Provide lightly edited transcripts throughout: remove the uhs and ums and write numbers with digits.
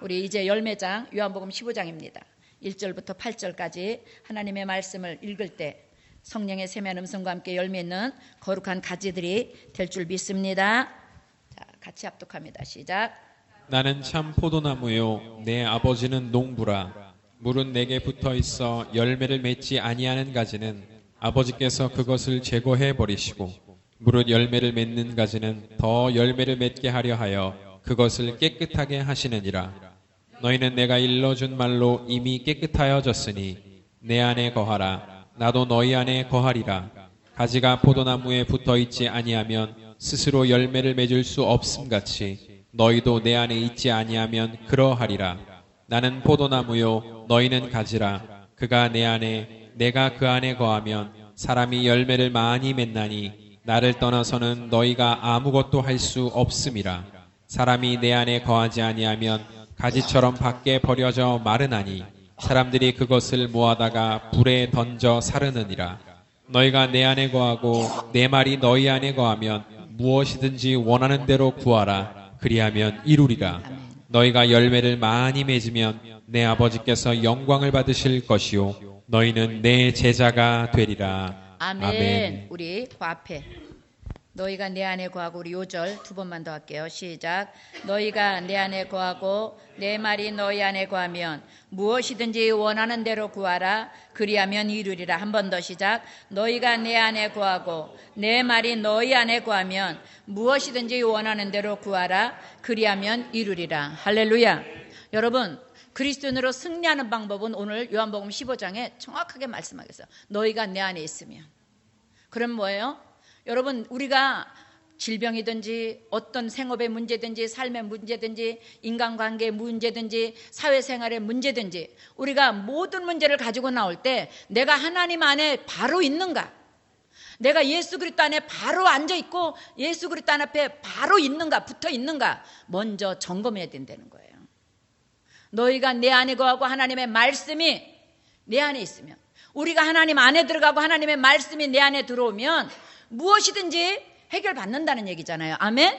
우리 이제 열매장 요한복음 15장입니다. 1절부터 8절까지 하나님의 말씀을 읽을 때 성령의 세미한 음성과 함께 열매 있는 거룩한 가지들이 될 줄 믿습니다. 자, 같이 합독합니다. 시작. 나는 참 포도나무요 내 아버지는 농부라. 물은 내게 붙어 있어 열매를 맺지 아니하는 가지는 아버지께서 그것을 제거해 버리시고 무릇 열매를 맺는 가지는 더 열매를 맺게 하려 하여 그것을 깨끗하게 하시느니라. 너희는 내가 일러준 말로 이미 깨끗하여졌으니 내 안에 거하라. 나도 너희 안에 거하리라. 가지가 포도나무에 붙어 있지 아니하면 스스로 열매를 맺을 수 없음같이 너희도 내 안에 있지 아니하면 그러하리라. 나는 포도나무요 너희는 가지라. 그가 내 안에 내가 그 안에 거하면 사람이 열매를 많이 맺나니 나를 떠나서는 너희가 아무것도 할 수 없음이라. 사람이 내 안에 거하지 아니하면 가지처럼 밖에 버려져 마르나니 사람들이 그것을 모아다가 불에 던져 사르느니라. 너희가 내 안에 거하고 내 말이 너희 안에 거하면 무엇이든지 원하는 대로 구하라. 그리하면 이루리라. 너희가 열매를 많이 맺으면 내 아버지께서 영광을 받으실 것이요 너희는 내 제자가 되리라. 아멘. 우리 그 앞에 너희가 내 안에 거하고 우리 요절 두 번만 더 할게요. 시작. 너희가 내 안에 거하고 내 말이 너희 안에 거하면 무엇이든지 원하는 대로 구하라. 그리하면 이루리라. 한 번 더 시작. 너희가 내 안에 거하고 내 말이 너희 안에 거하면 무엇이든지 원하는 대로 구하라. 그리하면 이루리라. 할렐루야. 여러분, 그리스도인으로 승리하는 방법은 오늘 요한복음 15장에 정확하게 말씀하겠어요. 너희가 내 안에 있으면. 그럼 뭐예요? 여러분, 우리가 질병이든지 어떤 생업의 문제든지 삶의 문제든지 인간관계의 문제든지 사회생활의 문제든지 우리가 모든 문제를 가지고 나올 때 내가 하나님 안에 바로 있는가? 내가 예수 그리스도 안에 바로 앉아있고 예수 그리스도 앞에 바로 있는가? 붙어 있는가? 먼저 점검해야 된다는 거예요. 너희가 내 안에 거하고 하나님의 말씀이 내 안에 있으면, 우리가 하나님 안에 들어가고 하나님의 말씀이 내 안에 들어오면 무엇이든지 해결받는다는 얘기잖아요. 아멘?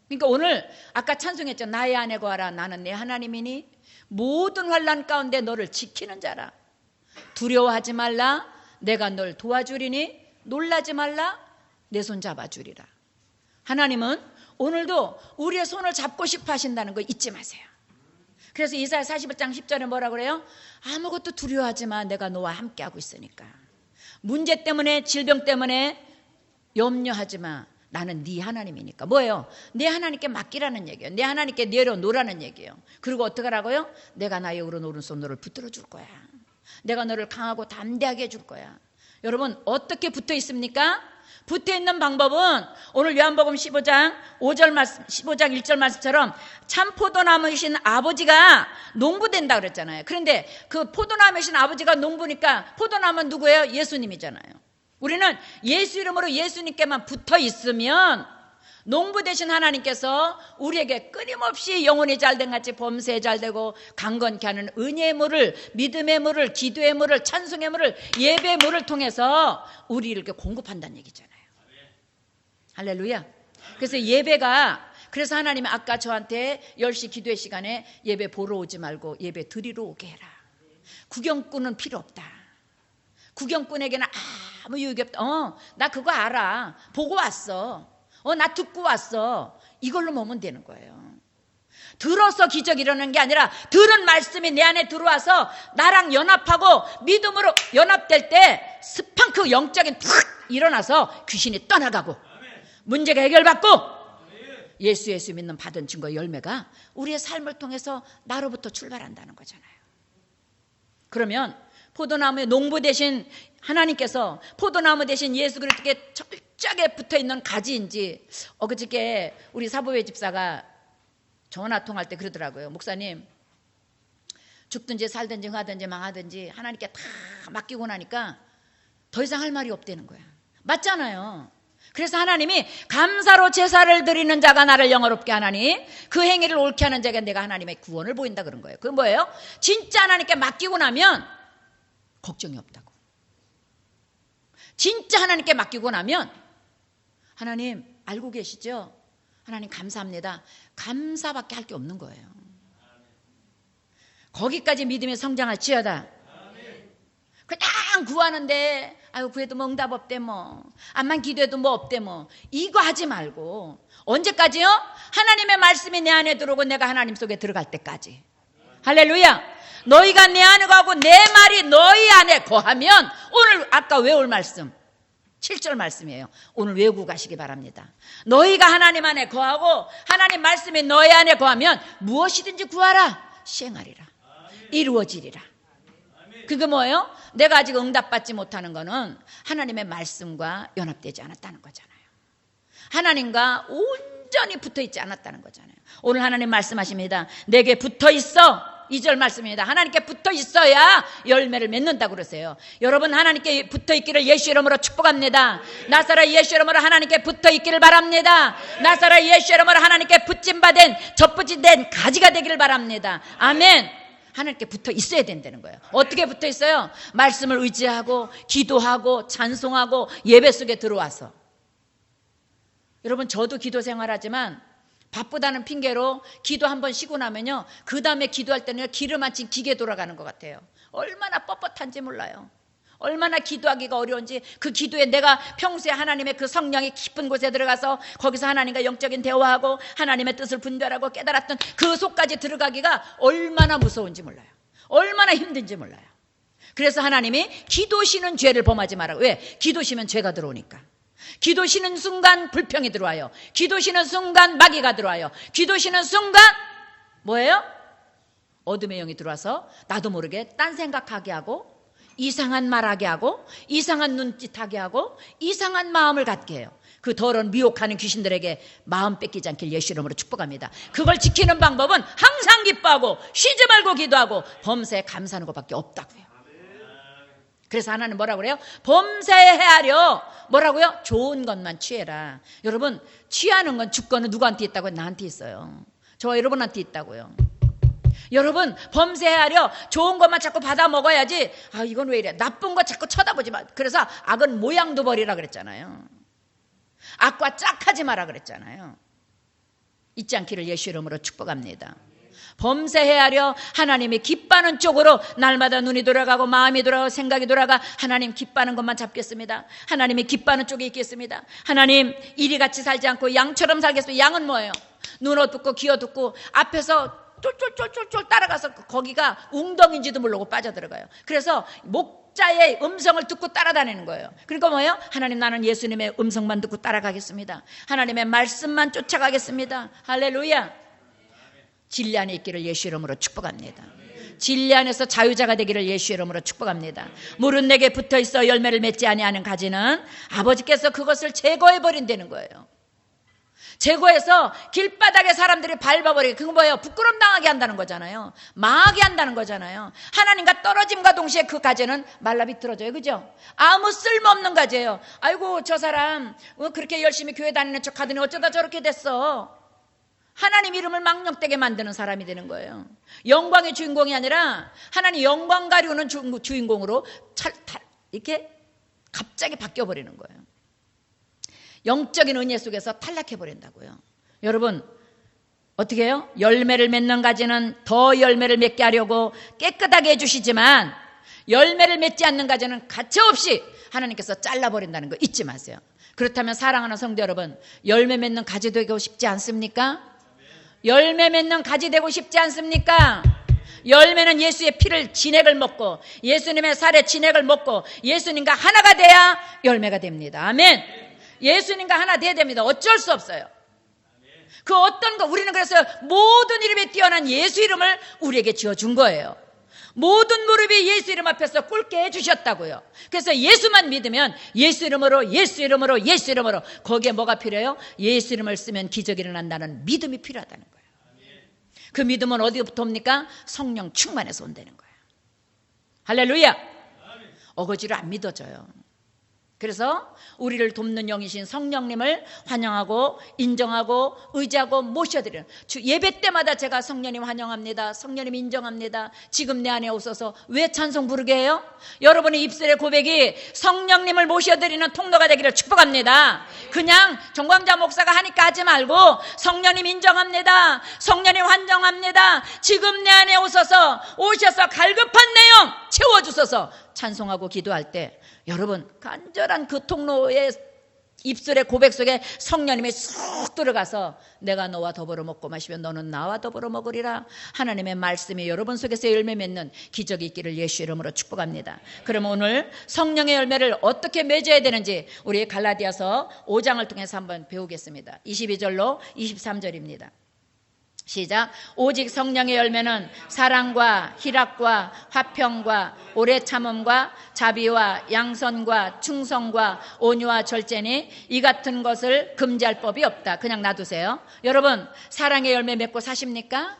그러니까 오늘 아까 찬송했죠. 나의 안에 거하라. 나는 내 하나님이니 모든 환난 가운데 너를 지키는 자라. 두려워하지 말라. 내가 널 도와주리니 놀라지 말라. 내 손 잡아주리라. 하나님은 오늘도 우리의 손을 잡고 싶어 하신다는 거 잊지 마세요. 그래서 이사야 41장 10절에 뭐라 그래요? 아무것도 두려워하지 마. 내가 너와 함께하고 있으니까. 문제 때문에 질병 때문에 염려하지 마. 나는 네 하나님이니까. 뭐예요? 내 하나님께 맡기라는 얘기예요. 내 하나님께 내려놓으라는 얘기예요. 그리고 어떻게 하라고요? 내가 나의 오른손 너를 붙들어 줄 거야. 내가 너를 강하고 담대하게 해줄 거야. 여러분, 어떻게 붙어 있습니까? 붙어 있는 방법은 오늘 요한복음 15장 5절 말씀, 15장 1절 말씀처럼 참 포도나무이신 아버지가 농부된다 그랬잖아요. 그런데 그 포도나무이신 아버지가 농부니까 포도나무는 누구예요? 예수님이잖아요. 우리는 예수 이름으로 예수님께만 붙어 있으면 농부 되신 하나님께서 우리에게 끊임없이 영혼이 잘된 같이 범사에 잘되고 강건케 하는 은혜의 물을, 믿음의 물을, 기도의 물을, 찬송의 물을, 예배의 물을 통해서 우리를 이렇게 공급한다는 얘기잖아요. 할렐루야. 그래서 예배가, 그래서 하나님이 아까 저한테 10시 기도의 시간에 예배 보러 오지 말고 예배 드리러 오게 해라. 구경꾼은 필요 없다. 구경꾼에게는 아무 유익이 없다. 나 그거 알아. 보고 왔어. 나 듣고 왔어. 이걸로 모으면 되는 거예요. 들어서 기적이 일어나는 게 아니라 들은 말씀이 내 안에 들어와서 나랑 연합하고 믿음으로 연합될 때 스팡크 영적인 탁 일어나서 귀신이 떠나가고 문제가 해결받고 예수 믿는 받은 증거의 열매가 우리의 삶을 통해서 나로부터 출발한다는 거잖아요. 그러면 포도나무의 농부 대신 하나님께서 포도나무 대신 예수 그리스도께 철저하게 붙어있는 가지인지, 그저께 우리 사보회 집사가 전화 통화할 때 그러더라고요. 목사님, 죽든지 살든지 흥하든지 망하든지 하나님께 다 맡기고 나니까 더 이상 할 말이 없다는 거야. 맞잖아요. 그래서 하나님이 감사로 제사를 드리는 자가 나를 영화롭게 하나니 그 행위를 옳게 하는 자가 내가 하나님의 구원을 보인다 그런 거예요. 그건 뭐예요? 진짜 하나님께 맡기고 나면 걱정이 없다고. 진짜 하나님께 맡기고 나면 하나님 알고 계시죠? 하나님 감사합니다. 감사밖에 할 게 없는 거예요. 거기까지 믿음이 성장할지어다. 그냥 구하는데 아유 구해도 뭐 응답 없대 뭐 암만 기도해도 뭐 없대 뭐 이거 하지 말고 언제까지요? 하나님의 말씀이 내 안에 들어오고 내가 하나님 속에 들어갈 때까지. 할렐루야. 너희가 내 안에 거하고 내 말이 너희 안에 거하면 오늘 아까 외울 말씀 7절 말씀이에요. 오늘 외우고 가시기 바랍니다. 너희가 하나님 안에 거하고 하나님 말씀이 너희 안에 거하면 무엇이든지 구하라 시행하리라. 이루어지리라. 그게 뭐예요? 내가 아직 응답받지 못하는 거는 하나님의 말씀과 연합되지 않았다는 거잖아요. 하나님과 온전히 붙어있지 않았다는 거잖아요. 오늘 하나님 말씀하십니다. 내게 붙어있어. 2절 말씀입니다. 하나님께 붙어있어야 열매를 맺는다고 그러세요. 여러분 하나님께 붙어있기를 예수 이름으로 축복합니다. 나사렛 예수 이름으로 하나님께 붙어있기를 바랍니다. 나사렛 예수 이름으로 하나님께 붙임받은 접붙임된 가지가 되기를 바랍니다. 아멘. 하나님께 붙어 있어야 된다는 거예요. 어떻게 붙어 있어요? 말씀을 의지하고 기도하고 찬송하고 예배 속에 들어와서. 여러분 저도 기도 생활하지만 바쁘다는 핑계로 기도 한번 쉬고 나면요 그 다음에 기도할 때는 기름 안 친 기계 돌아가는 것 같아요. 얼마나 뻣뻣한지 몰라요. 얼마나 기도하기가 어려운지. 그 기도에 내가 평소에 하나님의 그 성령이 깊은 곳에 들어가서 거기서 하나님과 영적인 대화하고 하나님의 뜻을 분별하고 깨달았던 그 속까지 들어가기가 얼마나 무서운지 몰라요. 얼마나 힘든지 몰라요. 그래서 하나님이 기도 쉬는 죄를 범하지 마라. 왜? 기도 쉬면 죄가 들어오니까. 기도 쉬는 순간 불평이 들어와요. 기도 쉬는 순간 마귀가 들어와요. 기도 쉬는 순간 뭐예요? 어둠의 영이 들어와서 나도 모르게 딴 생각하게 하고 이상한 말하게 하고 이상한 눈짓하게 하고 이상한 마음을 갖게 해요. 그 더러운 미혹하는 귀신들에게 마음 뺏기지 않길 예수 이름으로 축복합니다. 그걸 지키는 방법은 항상 기뻐하고 쉬지 말고 기도하고 범사에 감사하는 것밖에 없다고요. 그래서 하나님 뭐라고 그래요? 범사에 헤아려 뭐라고요? 좋은 것만 취해라. 여러분 취하는 건 주권은 누구한테 있다고요? 나한테 있어요. 저와 여러분한테 있다고요. 여러분 범세하려 좋은 것만 자꾸 받아 먹어야지. 아 이건 왜 이래? 나쁜 거 자꾸 쳐다보지 마. 그래서 악은 모양도 버리라 그랬잖아요. 악과 짝하지 마라 그랬잖아요. 잊지 않기를 예수 이름으로 축복합니다. 범세하려 하나님이 기뻐하는 쪽으로 날마다 눈이 돌아가고 마음이 돌아가고 생각이 돌아가 하나님 기뻐하는 것만 잡겠습니다. 하나님이 기뻐하는 쪽에 있겠습니다. 하나님 이리같이 살지 않고 양처럼 살겠습니다. 양은 뭐예요? 눈 어둡고 귀 어둡고 앞에서 쫄쫄쫄쫄쫄 따라가서 거기가 웅덩인지도 모르고 빠져들어가요. 그래서 목자의 음성을 듣고 따라다니는 거예요. 그러니까 뭐예요? 하나님 나는 예수님의 음성만 듣고 따라가겠습니다. 하나님의 말씀만 쫓아가겠습니다. 할렐루야. 진리 안에 있기를 예수 이름으로 축복합니다. 진리 안에서 자유자가 되기를 예수 이름으로 축복합니다. 물은 내게 붙어있어 열매를 맺지 아니하는 가지는 아버지께서 그것을 제거해버린다는 거예요. 제거해서 길바닥에 사람들이 밟아버리게. 그건 뭐예요? 부끄럼 당하게 한다는 거잖아요. 망하게 한다는 거잖아요. 하나님과 떨어짐과 동시에 그 가지는 말라 비틀어져요. 그죠? 아무 쓸모없는 가지예요. 아이고 저 사람 그렇게 열심히 교회 다니는 척 하더니 어쩌다 저렇게 됐어. 하나님 이름을 망령되게 만드는 사람이 되는 거예요. 영광의 주인공이 아니라 하나님 영광 가리우는 주인공으로 이렇게 갑자기 바뀌어버리는 거예요. 영적인 은혜 속에서 탈락해버린다고요. 여러분 어떻게 해요? 열매를 맺는 가지는 더 열매를 맺게 하려고 깨끗하게 해주시지만 열매를 맺지 않는 가지는 가차없이 하나님께서 잘라버린다는 거 잊지 마세요. 그렇다면 사랑하는 성도 여러분, 열매 맺는 가지 되고 싶지 않습니까? 열매 맺는 가지 되고 싶지 않습니까? 열매는 예수의 피를 진액을 먹고 예수님의 살의 진액을 먹고 예수님과 하나가 돼야 열매가 됩니다. 아멘. 예수님과 하나 돼야 됩니다. 어쩔 수 없어요. 그 어떤 거 우리는 그래서 모든 이름에 뛰어난 예수 이름을 우리에게 지어준 거예요. 모든 무릎이 예수 이름 앞에서 꿇게 해주셨다고요. 그래서 예수만 믿으면 예수 이름으로 예수 이름으로 예수 이름으로 거기에 뭐가 필요해요? 예수 이름을 쓰면 기적이 일어난다는 믿음이 필요하다는 거예요. 그 믿음은 어디부터 옵니까? 성령 충만해서 온다는 거예요. 할렐루야. 어거지로 안 믿어져요. 그래서 우리를 돕는 영이신 성령님을 환영하고 인정하고 의지하고 모셔드리는 예배 때마다 제가 성령님 환영합니다, 성령님 인정합니다, 지금 내 안에 오셔서 왜 찬송 부르게 해요? 여러분의 입술의 고백이 성령님을 모셔드리는 통로가 되기를 축복합니다. 그냥 정광자 목사가 하니까 하지 말고 성령님 인정합니다, 성령님 환영합니다, 지금 내 안에 오셔서 갈급한 내용 채워주셔서 찬송하고 기도할 때 여러분 간절한 그 통로의 입술의 고백 속에 성령님이 쑥 들어가서 내가 너와 더불어 먹고 마시면 너는 나와 더불어 먹으리라. 하나님의 말씀이 여러분 속에서 열매 맺는 기적이 있기를 예수 이름으로 축복합니다. 그럼 오늘 성령의 열매를 어떻게 맺어야 되는지 우리 갈라디아서 5장을 통해서 한번 배우겠습니다. 22절로 23절입니다. 시작. 오직 성령의 열매는 사랑과 희락과 화평과 오래 참음과 자비와 양선과 충성과 온유와 절제니 이 같은 것을 금지할 법이 없다. 그냥 놔두세요. 여러분 사랑의 열매 맺고 사십니까?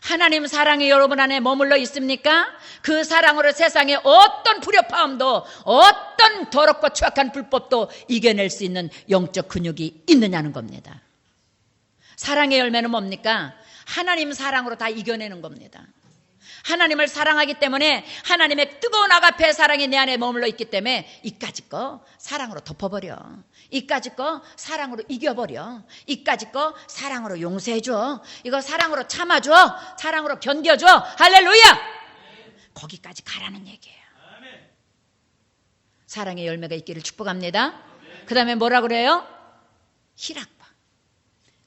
하나님 사랑이 여러분 안에 머물러 있습니까? 그 사랑으로 세상에 어떤 불협화음도 어떤 더럽고 추악한 불법도 이겨낼 수 있는 영적 근육이 있느냐는 겁니다. 사랑의 열매는 뭡니까? 하나님 사랑으로 다 이겨내는 겁니다. 하나님을 사랑하기 때문에 하나님의 뜨거운 아가페 사랑이 내 안에 머물러 있기 때문에 이까짓 거 사랑으로 덮어버려. 이까짓 거 사랑으로 이겨버려. 이까짓 거 사랑으로 용서해줘. 이거 사랑으로 참아줘. 사랑으로 견뎌줘. 할렐루야! 거기까지 가라는 얘기예요. 사랑의 열매가 있기를 축복합니다. 그 다음에 뭐라 그래요? 희락과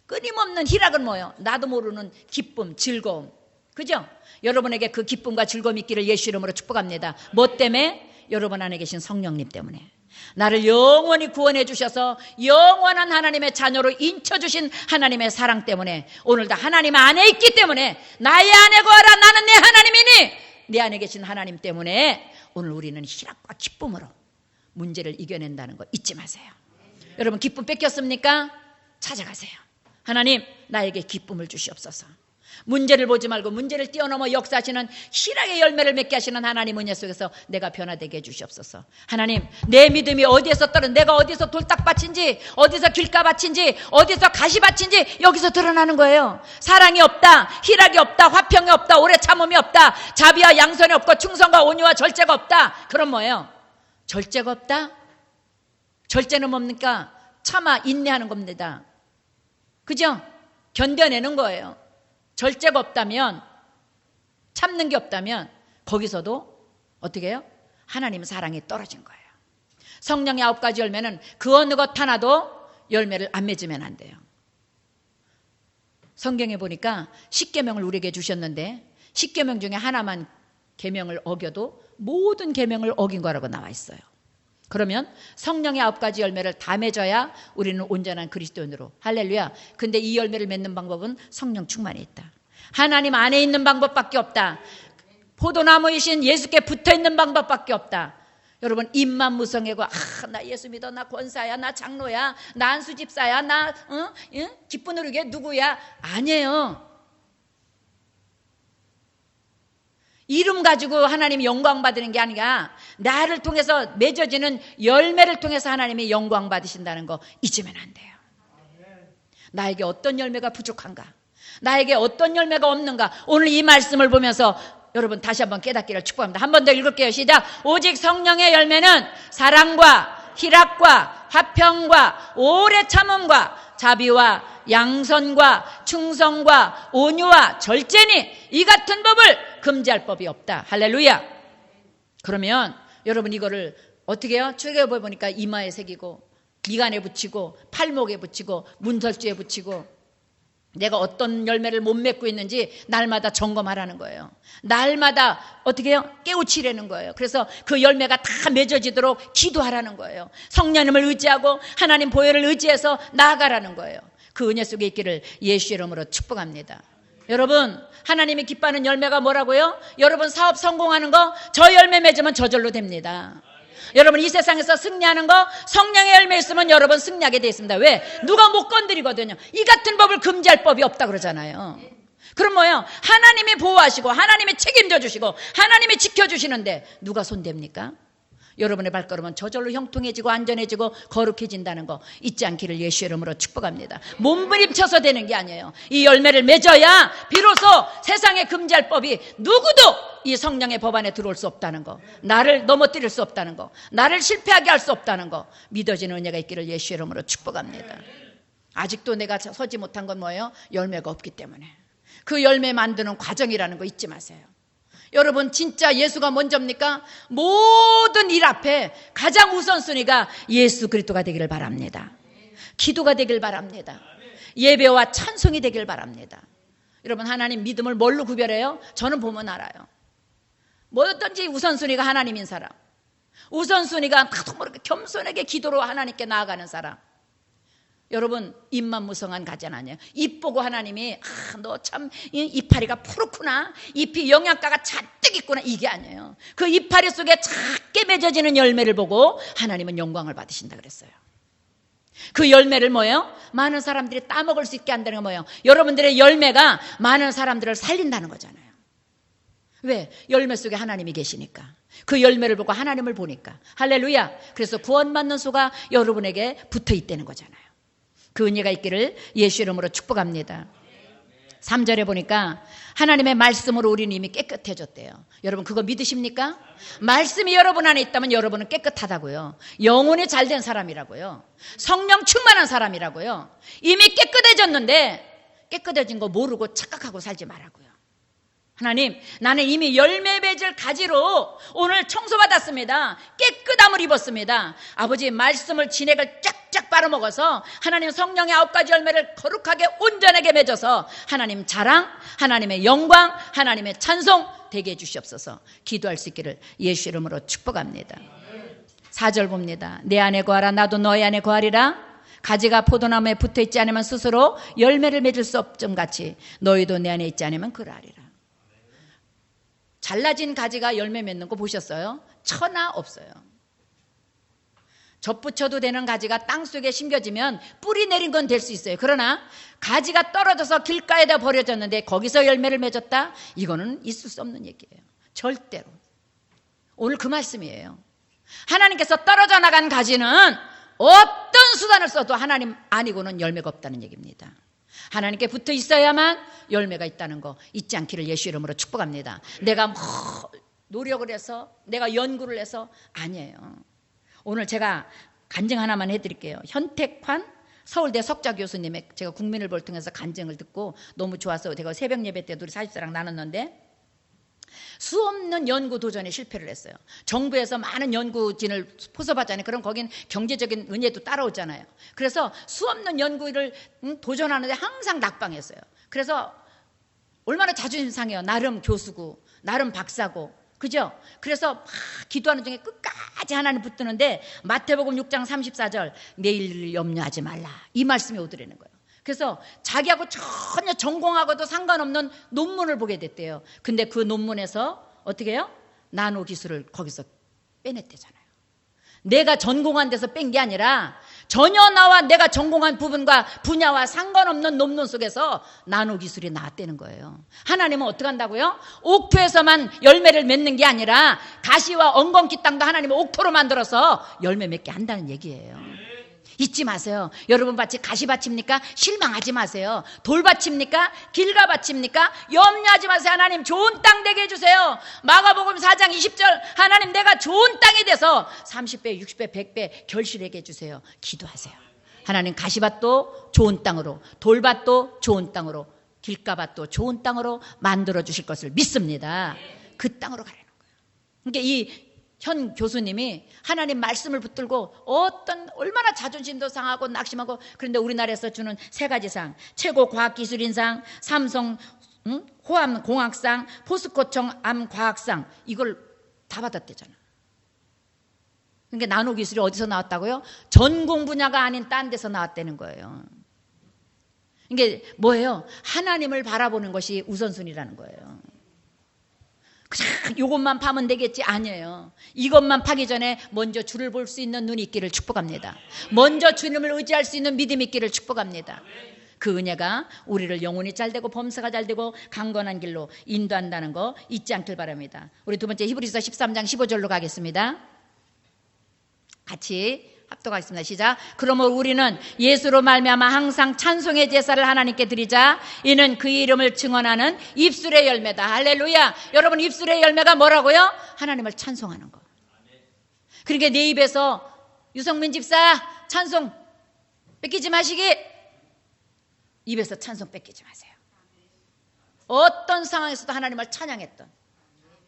끊임없는 희락은 뭐예요? 나도 모르는 기쁨, 즐거움. 그죠? 여러분에게 그 기쁨과 즐거움이 있기를 예수 이름으로 축복합니다. 뭐 때문에? 여러분 안에 계신 성령님 때문에. 나를 영원히 구원해 주셔서 영원한 하나님의 자녀로 인쳐주신 하나님의 사랑 때문에 오늘도 하나님 안에 있기 때문에 나의 안에 거하라 나는 내 하나님이니 내 안에 계신 하나님 때문에 오늘 우리는 희락과 기쁨으로 문제를 이겨낸다는 거 잊지 마세요. 여러분 기쁨 뺏겼습니까? 찾아가세요. 하나님 나에게 기쁨을 주시옵소서. 문제를 보지 말고 문제를 뛰어넘어 역사하시는 희락의 열매를 맺게 하시는 하나님 은혜 속에서 내가 변화되게 해주시옵소서. 하나님 내 믿음이 어디에서 떨어 내가 어디서 돌딱밭인지 어디서 길가밭인지 어디서 가시밭인지 여기서 드러나는 거예요. 사랑이 없다, 희락이 없다, 화평이 없다, 오래 참음이 없다, 자비와 양선이 없고 충성과 온유와 절제가 없다. 그럼 뭐예요? 절제가 없다? 절제는 뭡니까? 참아 인내하는 겁니다. 그죠? 견뎌내는 거예요. 절제가 없다면, 참는 게 없다면 거기서도 어떻게 해요? 하나님 사랑이 떨어진 거예요. 성령의 9가지 열매는 그 어느 것 하나도 열매를 안 맺으면 안 돼요. 성경에 보니까 10계명을 우리에게 주셨는데 10계명 중에 하나만 계명을 어겨도 모든 계명을 어긴 거라고 나와 있어요. 그러면 성령의 9가지 열매를 다 맺어야 우리는 온전한 그리스도인으로. 할렐루야. 근데 이 열매를 맺는 방법은 성령 충만에 있다. 하나님 안에 있는 방법밖에 없다. 포도나무이신 예수께 붙어있는 방법밖에 없다. 여러분 입만 무성하고 나 예수 믿어, 나 권사야, 나 장로야, 나 안수집사야, 나 기쁜 우리게 누구야. 아니에요. 이름 가지고 하나님이 영광 받는 게 아니라 나를 통해서 맺어지는 열매를 통해서 하나님이 영광 받으신다는 거 잊으면 안 돼요. 나에게 어떤 열매가 부족한가? 나에게 어떤 열매가 없는가? 오늘 이 말씀을 보면서 여러분 다시 한번 깨닫기를 축복합니다. 한 번 더 읽을게요. 시작. 오직 성령의 열매는 사랑과 희락과 화평과 오래 참음과 자비와 양선과 충성과 온유와 절제니 이 같은 법을 금지할 법이 없다. 할렐루야. 그러면 여러분 이거를 어떻게 해요? 출애굽에 보니까 이마에 새기고 미간에 붙이고 팔목에 붙이고 문설주에 붙이고 내가 어떤 열매를 못 맺고 있는지 날마다 점검하라는 거예요. 날마다 어떻게 해요? 깨우치라는 거예요. 그래서 그 열매가 다 맺어지도록 기도하라는 거예요. 성령님을 의지하고 하나님 보혈을 의지해서 나아가라는 거예요. 그 은혜 속에 있기를 예수 이름으로 축복합니다. 여러분 하나님이 기뻐하는 열매가 뭐라고요? 여러분 사업 성공하는 거 저 열매 맺으면 저절로 됩니다. 여러분 이 세상에서 승리하는 거 성령의 열매 있으면 여러분 승리하게 되어 있습니다. 왜? 누가 못 건드리거든요. 이 같은 법을 금지할 법이 없다 그러잖아요. 그럼 뭐예요? 하나님이 보호하시고 하나님이 책임져 주시고 하나님이 지켜주시는데 누가 손댑니까? 여러분의 발걸음은 저절로 형통해지고 안전해지고 거룩해진다는 거 잊지 않기를 예수 이름으로 축복합니다. 몸부림쳐서 되는 게 아니에요. 이 열매를 맺어야 비로소 세상에 금지할 법이 누구도 이 성령의 법 안에 들어올 수 없다는 거, 나를 넘어뜨릴 수 없다는 거, 나를 실패하게 할 수 없다는 거 믿어지는 은혜가 있기를 예수 이름으로 축복합니다. 아직도 내가 서지 못한 건 뭐예요? 열매가 없기 때문에. 그 열매 만드는 과정이라는 거 잊지 마세요. 여러분 진짜 예수가 먼저입니까? 모든 일 앞에 가장 우선순위가 예수 그리스도가 되기를 바랍니다. 기도가 되길 바랍니다. 예배와 찬송이 되길 바랍니다. 여러분 하나님 믿음을 뭘로 구별해요? 저는 보면 알아요. 뭐든지 우선순위가 하나님인 사람, 우선순위가 나도 모르게 겸손하게 기도로 하나님께 나아가는 사람. 여러분 입만 무성한 가전 아니에요. 입 보고 하나님이 너 참 이파리가 푸르구나, 잎이 영양가가 잔뜩 있구나, 이게 아니에요. 그 이파리 속에 작게 맺어지는 열매를 보고 하나님은 영광을 받으신다 그랬어요. 그 열매를 뭐예요? 많은 사람들이 따먹을 수 있게 한다는 건 뭐예요? 여러분들의 열매가 많은 사람들을 살린다는 거잖아요. 왜? 열매 속에 하나님이 계시니까. 그 열매를 보고 하나님을 보니까. 할렐루야. 그래서 구원받는 수가 여러분에게 붙어 있다는 거잖아요. 그 은혜가 있기를 예수 이름으로 축복합니다. 3절에 보니까 하나님의 말씀으로 우리는 이미 깨끗해졌대요. 여러분 그거 믿으십니까? 말씀이 여러분 안에 있다면 여러분은 깨끗하다고요. 영혼이 잘된 사람이라고요. 성령 충만한 사람이라고요. 이미 깨끗해졌는데 깨끗해진 거 모르고 착각하고 살지 말라고요. 하나님, 나는 이미 열매 맺을 가지로 오늘 청소받았습니다. 깨끗함을 입었습니다. 아버지 말씀을 진액을 쫙쫙 빨아먹어서 하나님 성령의 9가지 열매를 거룩하게 온전하게 맺어서 하나님 자랑, 하나님의 영광, 하나님의 찬송 되게 해주시옵소서. 기도할 수 있기를 예수 이름으로 축복합니다. 4절 봅니다. 내 안에 거하라 나도 너희 안에 거하리라. 가지가 포도나무에 붙어있지 않으면 스스로 열매를 맺을 수 없음 같이 너희도 내 안에 있지 않으면 그러하리라. 잘라진 가지가 열매 맺는 거 보셨어요? 천하 없어요. 접붙여도 되는 가지가 땅속에 심겨지면 뿌리 내린 건 될 수 있어요. 그러나 가지가 떨어져서 길가에다 버려졌는데 거기서 열매를 맺었다? 이거는 있을 수 없는 얘기예요. 절대로. 오늘 그 말씀이에요. 하나님께서 떨어져 나간 가지는 어떤 수단을 써도 하나님 아니고는 열매가 없다는 얘기입니다. 하나님께 붙어 있어야만 열매가 있다는 거 잊지 않기를 예수 이름으로 축복합니다. 내가 뭐 노력을 해서 내가 연구를 해서 아니에요. 오늘 제가 간증 하나만 해드릴게요. 현택환 서울대 석좌 교수님의 제가 국민을 볼 통해서 간증을 듣고 너무 좋아서 제가 새벽 예배 때도 우리 사집사랑 나눴는데 수없는 연구 도전에 실패를 했어요. 정부에서 많은 연구진을 포섭하잖아요. 그럼 거긴 경제적인 은혜도 따라오잖아요. 그래서 수없는 연구를 도전하는데 항상 낙방했어요. 그래서 얼마나 자존심 상해요. 나름 교수고 나름 박사고 그죠? 그래서 막 기도하는 중에 끝까지 하나님 붙드는데 마태복음 6장 34절 내일을 염려하지 말라 이 말씀이 오더라는 거예요. 그래서 자기하고 전혀 전공하고도 상관없는 논문을 보게 됐대요. 근데 그 논문에서 어떻게 해요? 나노 기술을 거기서 빼냈대잖아요. 내가 전공한 데서 뺀 게 아니라 전혀 나와 내가 전공한 부분과 분야와 상관없는 논문 속에서 나노 기술이 나왔다는 거예요. 하나님은 어떻게 한다고요? 옥토에서만 열매를 맺는 게 아니라 가시와 엉겅퀴 땅도 하나님은 옥토로 만들어서 열매 맺게 한다는 얘기예요. 잊지 마세요. 여러분 밭이 가시밭입니까? 실망하지 마세요. 돌밭입니까? 길가밭입니까? 염려하지 마세요. 하나님 좋은 땅 되게 해주세요. 마가복음 4장 20절 하나님 내가 좋은 땅이 돼서 30배, 60배, 100배 결실하게 해주세요. 기도하세요. 하나님 가시밭도 좋은 땅으로, 돌밭도 좋은 땅으로, 길가밭도 좋은 땅으로 만들어 주실 것을 믿습니다. 그 땅으로 가라는 거예요. 그러니까 이 현 교수님이 하나님 말씀을 붙들고 얼마나 자존심도 상하고 낙심하고 그런데 우리나라에서 주는 3가지 상 최고 과학기술인상, 삼성 호암공학상, 포스코청 암과학상 이걸 다 받았대잖아. 그러니까 나노기술이 어디서 나왔다고요? 전공 분야가 아닌 딴 데서 나왔다는 거예요. 이게 뭐예요? 하나님을 바라보는 것이 우선순위라는 거예요. 그냥 이것만 파면 되겠지? 아니에요. 이것만 파기 전에 먼저 주를 볼 수 있는 눈이 있기를 축복합니다. 먼저 주님을 의지할 수 있는 믿음이 있기를 축복합니다. 그 은혜가 우리를 영혼이 잘되고 범사가 잘되고 강건한 길로 인도한다는 거 잊지 않길 바랍니다. 우리 두 번째 히브리서 13장 15절로 가겠습니다. 같이 합독하겠습니다. 시작. 그러므로 우리는 예수로 말미암아 항상 찬송의 제사를 하나님께 드리자. 이는 그 이름을 증언하는 입술의 열매다. 할렐루야. 여러분, 입술의 열매가 뭐라고요? 하나님을 찬송하는 거. 그러니까 내 입에서 유성민 집사 찬송 뺏기지 마시기. 입에서 찬송 뺏기지 마세요. 어떤 상황에서도 하나님을 찬양했던,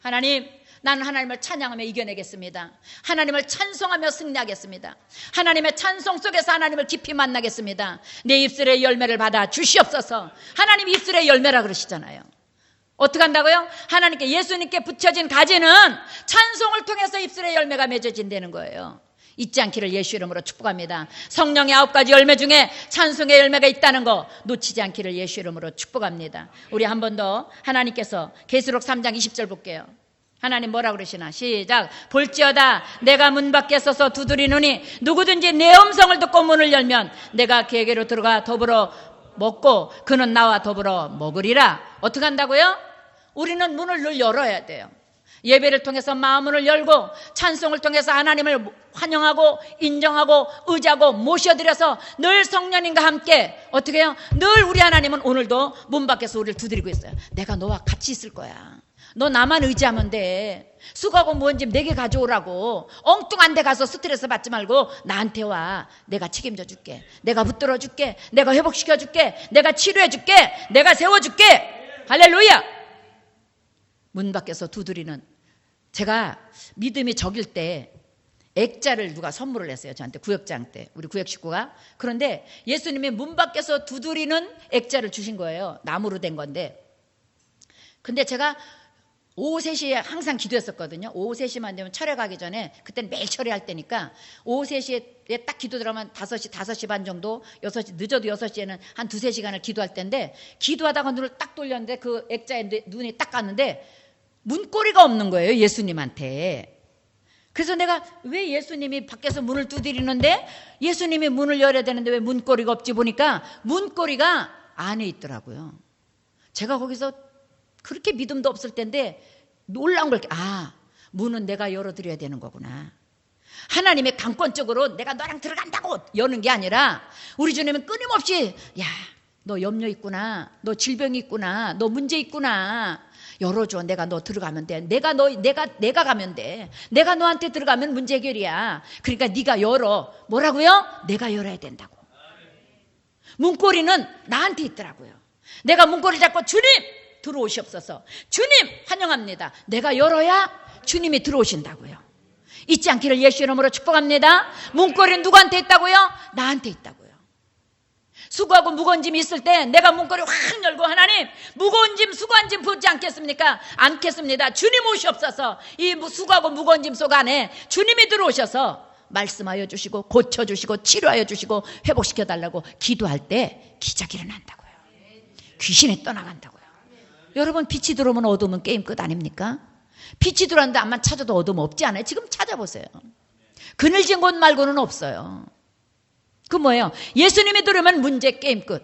하나님, 나는 하나님을 찬양하며 이겨내겠습니다. 하나님을 찬송하며 승리하겠습니다. 하나님의 찬송 속에서 하나님을 깊이 만나겠습니다. 내 입술의 열매를 받아 주시옵소서. 하나님 입술의 열매라 그러시잖아요. 어떻게 한다고요? 하나님께, 예수님께 붙여진 가지는 찬송을 통해서 입술의 열매가 맺어진다는 거예요. 잊지 않기를 예수 이름으로 축복합니다. 성령의 9가지 열매 중에 찬송의 열매가 있다는 거 놓치지 않기를 예수 이름으로 축복합니다. 우리 한 번 더 하나님께서 계시록 3장 20절 볼게요. 하나님 뭐라 그러시나? 시작. 볼지어다 내가 문 밖에 서서 두드리노니 누구든지 내 음성을 듣고 문을 열면 내가 그에게로 들어가 더불어 먹고 그는 나와 더불어 먹으리라. 어떻게 한다고요? 우리는 문을 늘 열어야 돼요. 예배를 통해서 마음문을 열고 찬송을 통해서 하나님을 환영하고 인정하고 의지하고 모셔드려서 늘 성령님과 함께 어떻게 해요? 늘 우리 하나님은 오늘도 문 밖에서 우리를 두드리고 있어요. 내가 너와 같이 있을 거야. 너 나만 의지하면 돼. 수고하고 무언 집 내게 가져오라고. 엉뚱한 데 가서 스트레스 받지 말고 나한테 와. 내가 책임져 줄게. 내가 붙들어 줄게. 내가 회복시켜 줄게. 내가 치료해 줄게. 내가 세워 줄게. 할렐루야. 문 밖에서 두드리는, 제가 믿음이 적일 때 액자를 누가 선물을 했어요. 저한테 구역장 때, 우리 구역 식구가. 그런데 예수님이 문 밖에서 두드리는 액자를 주신 거예요. 나무로 된 건데. 근데 제가 오후 3시에 항상 기도했었거든요. 오후 3시만 되면 철회 가기 전에, 그때는 매일 철회할 때니까 오후 3시에 딱 기도 들어가면 5시 반 정도, 6시, 늦어도 6시에는 한 2-3시간을 기도할 때인데, 기도하다가 눈을 딱 돌렸는데 그 액자에 눈이 딱 갔는데 문고리가 없는 거예요. 예수님한테. 그래서 내가 왜 예수님이 밖에서 문을 두드리는데 예수님이 문을 열어야 되는데 왜 문고리가 없지 보니까 문고리가 안에 있더라고요. 제가 거기서 그렇게 믿음도 없을 텐데 놀라운 걸, 문은 내가 열어드려야 되는 거구나. 하나님의 강권적으로 내가 너랑 들어간다고 여는 게 아니라 우리 주님은 끊임없이, 야, 너 염려 있구나. 너 질병이 있구나. 너 문제 있구나. 열어줘. 내가 너 들어가면 돼. 내가 가면 돼. 내가 너한테 들어가면 문제 해결이야. 그러니까 네가 열어. 뭐라고요? 내가 열어야 된다고. 문고리는 나한테 있더라고요. 내가 문고리 잡고 주님 들어오시옵소서. 주님 환영합니다. 내가 열어야 주님이 들어오신다고요. 잊지 않기를 예수 이름으로 축복합니다. 문고리는 누구한테 있다고요? 나한테 있다고요. 수고하고 무거운 짐이 있을 때 내가 문고리 확 열고, 하나님 무거운 짐 수고한 짐 부지 않겠습니까? 않겠습니다. 주님 오시옵소서. 이 수고하고 무거운 짐 속 안에 주님이 들어오셔서 말씀하여 주시고 고쳐주시고 치료하여 주시고 회복시켜 달라고 기도할 때 기적이 일어난다고요. 귀신이 떠나간다고요. 여러분, 빛이 들어오면 어두우면 게임 끝 아닙니까? 빛이 들어왔는데 암만 찾아도 어두움 없지 않아요? 지금 찾아보세요. 그늘진 곳 말고는 없어요. 그 뭐예요? 예수님이 들어오면 문제 게임 끝.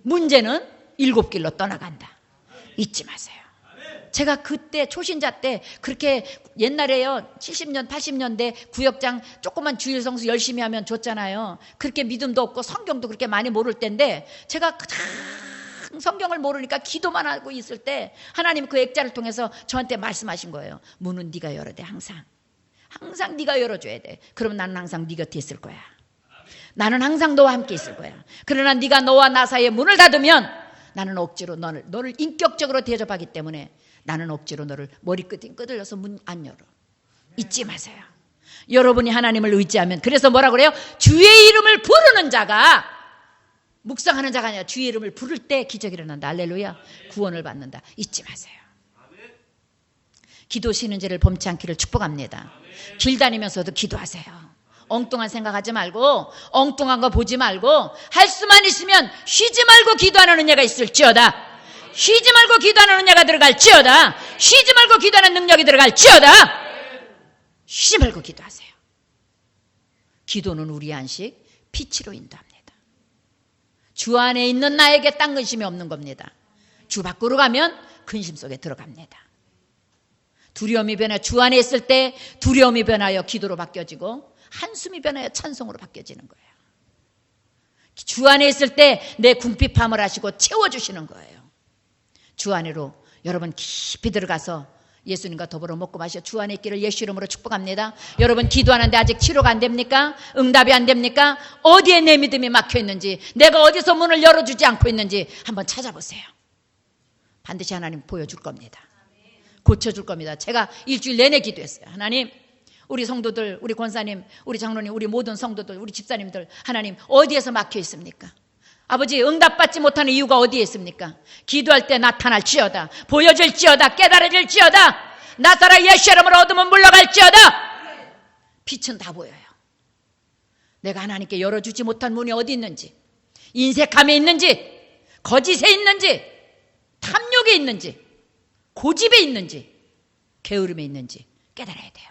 문제는 7길로 떠나간다. 잊지 마세요. 제가 그때 초신자 때 그렇게 옛날에요, 70년 80년대 구역장 조그만 주일 성수 열심히 하면 줬잖아요. 그렇게 믿음도 없고 성경도 그렇게 많이 모를 때인데 제가 성경을 모르니까 기도만 하고 있을 때 하나님 그 액자를 통해서 저한테 말씀하신 거예요. 문은 네가 열어야 돼. 항상 네가 열어줘야 돼. 그러면 나는 항상 네 곁에 있을 거야. 나는 항상 너와 함께 있을 거야. 그러나 네가 너와 나 사이에 문을 닫으면 나는 억지로 너를 인격적으로 대접하기 때문에 나는 억지로 너를 머리끝이 끄들려서 문 안 열어. 잊지 마세요. 여러분이 하나님을 의지하면, 그래서 뭐라 그래요? 주의 이름을 부르는 자가, 묵상하는 자가 아니라 주의 이름을 부를 때 기적이 일어난다. 할렐루야. 구원을 받는다. 잊지 마세요. 기도 쉬는 죄를 범치 않기를 축복합니다. 길 다니면서도 기도하세요. 엉뚱한 생각하지 말고 엉뚱한 거 보지 말고 할 수만 있으면 쉬지 말고 기도하는 은혜가 있을지어다. 쉬지 말고 기도하는 은혜가 들어갈지어다. 쉬지 말고 기도하는 능력이 들어갈지어다. 쉬지 말고 기도하세요. 기도는 우리의 안식, 빛으로 인도합니다. 주 안에 있는 나에게 딴 근심이 없는 겁니다. 주 밖으로 가면 근심 속에 들어갑니다. 두려움이 변해, 주 안에 있을 때 두려움이 변하여 기도로 바뀌어지고, 한숨이 변하여 찬송으로 바뀌어지는 거예요. 주 안에 있을 때 내 궁핍함을 하시고 채워주시는 거예요. 주 안으로 여러분 깊이 들어가서 예수님과 더불어 먹고 마셔 주 안에 있기를 예수 이름으로 축복합니다. 여러분 기도하는데 아직 치료가 안 됩니까? 응답이 안 됩니까? 어디에 내 믿음이 막혀 있는지, 내가 어디서 문을 열어주지 않고 있는지 한번 찾아보세요. 반드시 하나님 보여줄 겁니다. 고쳐줄 겁니다. 제가 일주일 내내 기도했어요. 하나님, 우리 성도들, 우리 권사님, 우리 장로님, 우리 모든 성도들, 우리 집사님들, 하나님 어디에서 막혀 있습니까? 아버지, 응답받지 못하는 이유가 어디에 있습니까? 기도할 때 나타날지어다, 보여질지어다, 깨달아질지어다, 나사라 예수 이름으로 어둠은 물러갈지어다. 빛은 다 보여요. 내가 하나님께 열어주지 못한 문이 어디 있는지, 인색함에 있는지, 거짓에 있는지, 탐욕에 있는지, 고집에 있는지, 게으름에 있는지 깨달아야 돼요.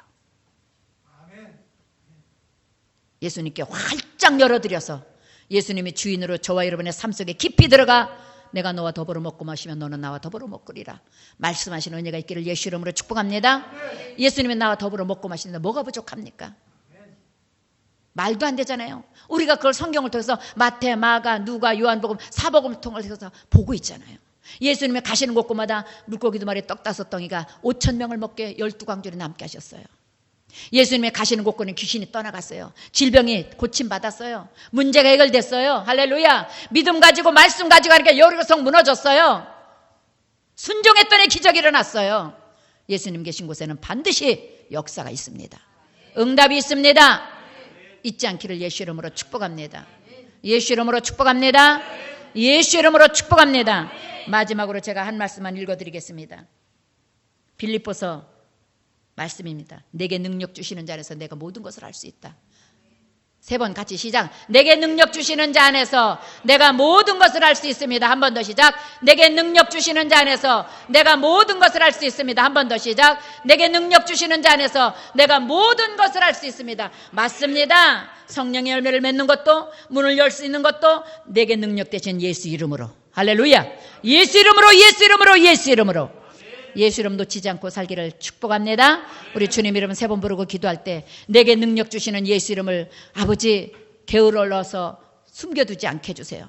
예수님께 활짝 열어드려서 예수님이 주인으로 저와 여러분의 삶 속에 깊이 들어가 내가 너와 더불어 먹고 마시면 너는 나와 더불어 먹으리라 말씀하시는 은혜가 있기를 예수 이름으로 축복합니다. 예수님이 나와 더불어 먹고 마시는데 뭐가 부족합니까? 말도 안 되잖아요. 우리가 그걸 성경을 통해서 마태, 마가, 누가, 요한복음, 사복음을 통해서 보고 있잖아요. 예수님이 가시는 곳곳마다 물고기 2마리 떡 5덩이가 5,000명을 먹게 12광주를 남게 하셨어요. 예수님이 가시는 곳곳은 귀신이 떠나갔어요. 질병이 고침받았어요. 문제가 해결됐어요. 할렐루야. 믿음 가지고 말씀 가지고 하니까 여리고성 무너졌어요. 순종했더니 기적이 일어났어요. 예수님 계신 곳에는 반드시 역사가 있습니다. 응답이 있습니다. 잊지 않기를 예수 이름으로 축복합니다. 예수 이름으로 축복합니다. 예수 이름으로 축복합니다. 마지막으로 제가 한 말씀만 읽어드리겠습니다. 빌립보서 말씀입니다. 내게 능력 주시는 자 안에서 내가 모든 것을 할 수 있다. 3번 같이 시작. 내게 능력 주시는 자 안에서 내가 모든 것을 할 수 있습니다. 한 번 더 시작. 내게 능력 주시는 자 안에서 내가 모든 것을 할 수 있습니다. 한 번 더 시작. 내게 능력 주시는 자 안에서 내가 모든 것을 할 수 있습니다. 맞습니다. 성령의 열매를 맺는 것도, 문을 열 수 있는 것도 내게 능력 되신 예수 이름으로. 할렐루야. 예수 이름으로, 예수 이름으로, 예수 이름으로. 예수 이름 놓치지 않고 살기를 축복합니다. 우리 주님 이름 3번 부르고 기도할 때 내게 능력 주시는 예수 이름을 아버지 게을러서 숨겨두지 않게 해주세요.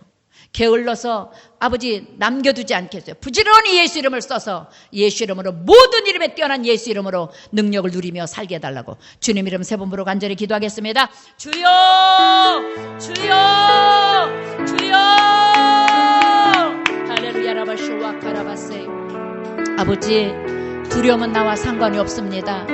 게을러서 아버지 남겨두지 않게 해주세요. 부지런히 예수 이름을 써서 예수 이름으로 모든 이름에 뛰어난 예수 이름으로 능력을 누리며 살게 해달라고 주님 이름 3번 부르고 간절히 기도하겠습니다. 주여, 주여, 주여. 할렐루야. 라바쇼와 카라바세. 아버지, 두려움은 나와 상관이 없습니다.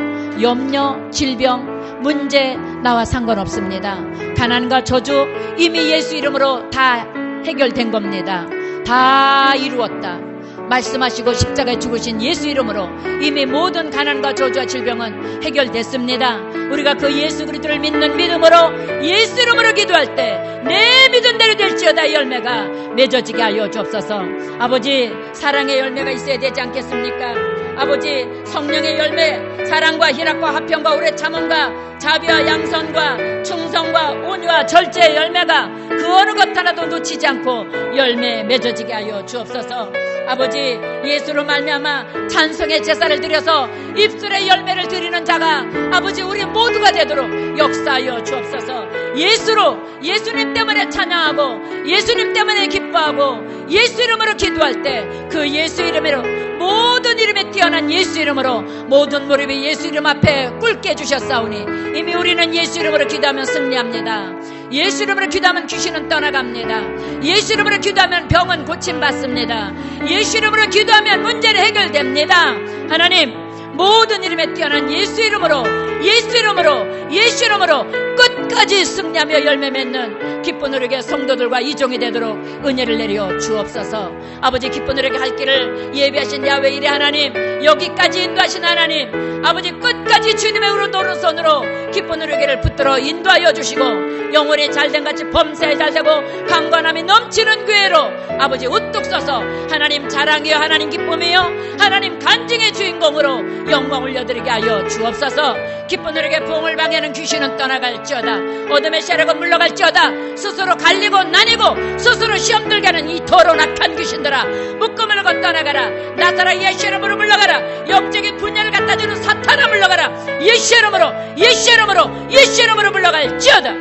염려, 질병, 문제 나와 상관없습니다. 가난과 저주 이미 예수 이름으로 다 해결된 겁니다. 다 이루었다. 말씀하시고 십자가에 죽으신 예수 이름으로 이미 모든 가난과 저주와 질병은 해결됐습니다. 우리가 그 예수 그리스도를 믿는 믿음으로 예수 이름으로 기도할 때 내 믿음대로 될지어다 열매가 맺어지게 하여 주옵소서. 아버지, 사랑의 열매가 있어야 되지 않겠습니까? 아버지, 성령의 열매, 사랑과 희락과 화평과 오래 참음과 자비와 양선과 충성과 온유와 절제의 열매가 그 어느 것 하나도 놓치지 않고 열매 맺어지게 하여 주옵소서. 아버지, 예수로 말미암아 찬송의 제사를 드려서 입술의 열매를 드리는 자가 아버지 우리 모두가 되도록 역사하여 주옵소서. 예수로, 예수님 때문에 찬양하고 예수님 때문에 기뻐하고 예수 이름으로 기도할 때 그 예수 이름으로 모든 이름에 뛰어난 예수 이름으로 모든 무릎이 예수 이름 앞에 꿇게 해주셨사오니 이미 우리는 예수 이름으로 기도하면 승리합니다. 예수 이름으로 기도하면 귀신은 떠나갑니다. 예수 이름으로 기도하면 병은 고침받습니다. 예수 이름으로 기도하면 문제는 해결됩니다. 하나님, 모든 이름에 뛰어난 예수 이름으로, 예수 이름으로, 예수 이름으로 끝까지 승리하며 열매 맺는 기쁜 노력의 성도들과 이종이 되도록 은혜를 내려 주옵소서. 아버지, 기쁜 노력의 할 길을 예비하신 야훼 이레 하나님, 여기까지 인도하신 하나님, 아버지 끝까지 주님의 오른손으로 기쁜 노력을 붙들어 인도하여 주시고 영혼이 잘된 같이 범사에 잘되고 강건함이 넘치는 교회로 아버지 우뚝 서서 하나님 자랑이여 하나님 기쁨이여 하나님 간증의 주인공으로 영광 올려드리게 하여 주옵소서. 기쁜 노력의 부흥을 방해하는 귀신은 떠나갈지어다. 어둠의 세력은 물러갈지어다. 스스로 갈리고 나뉘고 스스로 시험 들게 하는 이 더러운 악한 귀신들아, 묶음을 걷 떠나가라. 나사렛 예수 이름으로 물러가라. 영적인 분열을 갖다 주는 사탄아 물러가라. 예수 이름으로, 예수 이름으로, 예수 이름으로 물러갈지어다.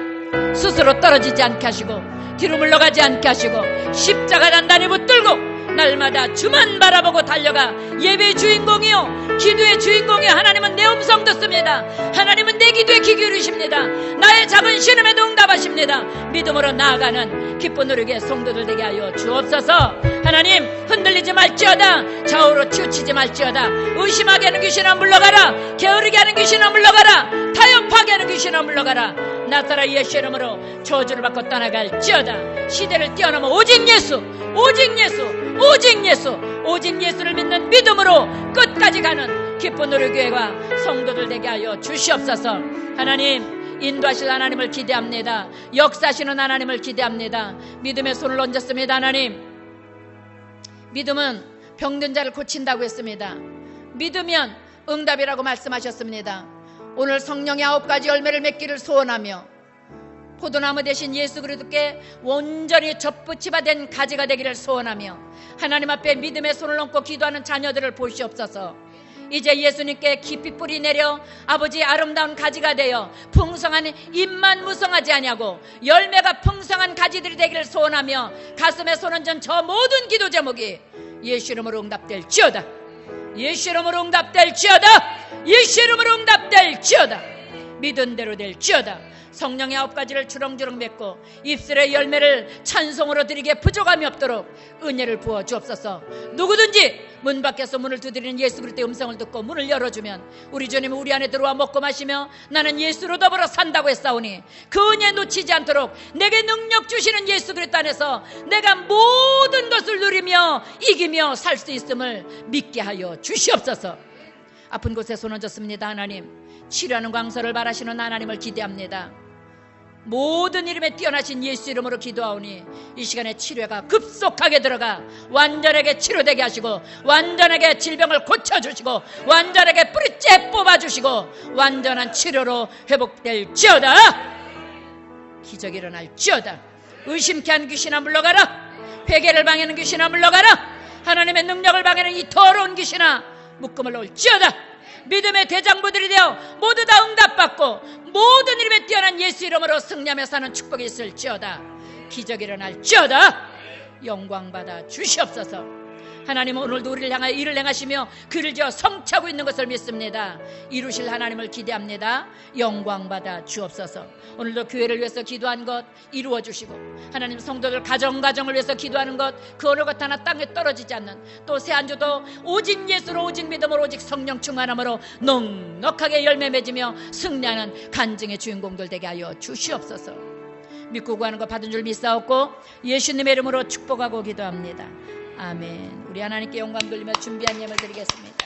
스스로 떨어지지 않게 하시고 뒤로 물러가지 않게 하시고 십자가 단단히 붙들고 날마다 주만 바라보고 달려가. 예배의 주인공이요, 기도의 주인공이요, 하나님은 내 음성 듣습니다. 하나님은 내 기도에 귀 기울이십니다. 나의 작은 신음에도 응답하십니다. 믿음으로 나아가는 기쁜 노력의 성도들 되게 하여 주옵소서. 하나님, 흔들리지 말지어다. 좌우로 치우치지 말지어다. 의심하게 하는 귀신아 물러가라. 게으르게 하는 귀신아 물러가라. 타협하게 하는 귀신아 물러가라. 나사렛 예수 이름으로 저주를 받고 떠나갈지어다. 시대를 뛰어넘어 오직 예수, 오직 예수, 오직 예수, 오직 예수를 믿는 믿음으로 끝까지 가는 기쁜 노래교회가 성도들 되게 하여 주시옵소서. 하나님, 인도하실 하나님을 기대합니다. 역사하시는 하나님을 기대합니다. 믿음의 손을 얹었습니다. 하나님, 믿음은 병든 자를 고친다고 했습니다. 믿으면 응답이라고 말씀하셨습니다. 오늘 성령의 9가지 열매를 맺기를 소원하며 포도나무 대신 예수 그리스도께 온전히 접붙이바 된 가지가 되기를 소원하며 하나님 앞에 믿음의 손을 얹고 기도하는 자녀들을 보시옵소서. 이제 예수님께 깊이 뿌리 내려 아버지 아름다운 가지가 되어 풍성한 잎만 무성하지 아니하고 열매가 풍성한 가지들이 되기를 소원하며 가슴에 손 얹은 저 모든 기도 제목이 예수 이름으로 응답될지어다. 예수 이름으로 응답될지어다. 예수 이름으로 응답될지어다. 믿은 대로 될지어다. 성령의 9가지를 주렁주렁 맺고 입술의 열매를 찬송으로 드리게 부족함이 없도록 은혜를 부어 주옵소서. 누구든지 문 밖에서 문을 두드리는 예수 그리스도의 음성을 듣고 문을 열어주면 우리 주님은 우리 안에 들어와 먹고 마시며 나는 예수로 더불어 산다고 했사오니 그 은혜 놓치지 않도록 내게 능력 주시는 예수 그리스도 안에서 내가 모든 것을 누리며 이기며 살 수 있음을 믿게 하여 주시옵소서. 아픈 곳에 손 얹었습니다. 하나님, 치료하는 광서를 바라시는 하나님을 기대합니다. 모든 이름에 뛰어나신 예수 이름으로 기도하오니 이 시간에 치료가 급속하게 들어가 완전하게 치료되게 하시고 완전하게 질병을 고쳐주시고 완전하게 뿌리째 뽑아주시고 완전한 치료로 회복될지어다. 기적이 일어날지어다. 의심케 하는 귀신아 물러가라. 회개를 방해하는 귀신아 물러가라. 하나님의 능력을 방해하는 이 더러운 귀신아 묶음을 놓을지어다. 믿음의 대장부들이 되어 모두 다 응답받고 모든 이름에 뛰어난 예수 이름으로 승리하며 사는 축복이 있을지어다. 기적이 일어날지어다. 영광받아 주시옵소서. 하나님은 오늘도 우리를 향하여 일을 행하시며 그를 지어 성취하고 있는 것을 믿습니다. 이루실 하나님을 기대합니다. 영광받아 주옵소서. 오늘도 교회를 위해서 기도한 것 이루어 주시고 하나님 성도들 가정을 위해서 기도하는 것 그 어느 것 하나 땅에 떨어지지 않는 또 새 한 주도 오직 예수로 오직 믿음으로 오직 성령 충만함으로 넉넉하게 열매 맺으며 승리하는 간증의 주인공들 되게 하여 주시옵소서. 믿고 구하는 것 받은 줄 믿사옵고 예수님의 이름으로 축복하고 기도합니다. 아멘. 우리 하나님께 영광 돌리며 준비한 예물 드리겠습니다.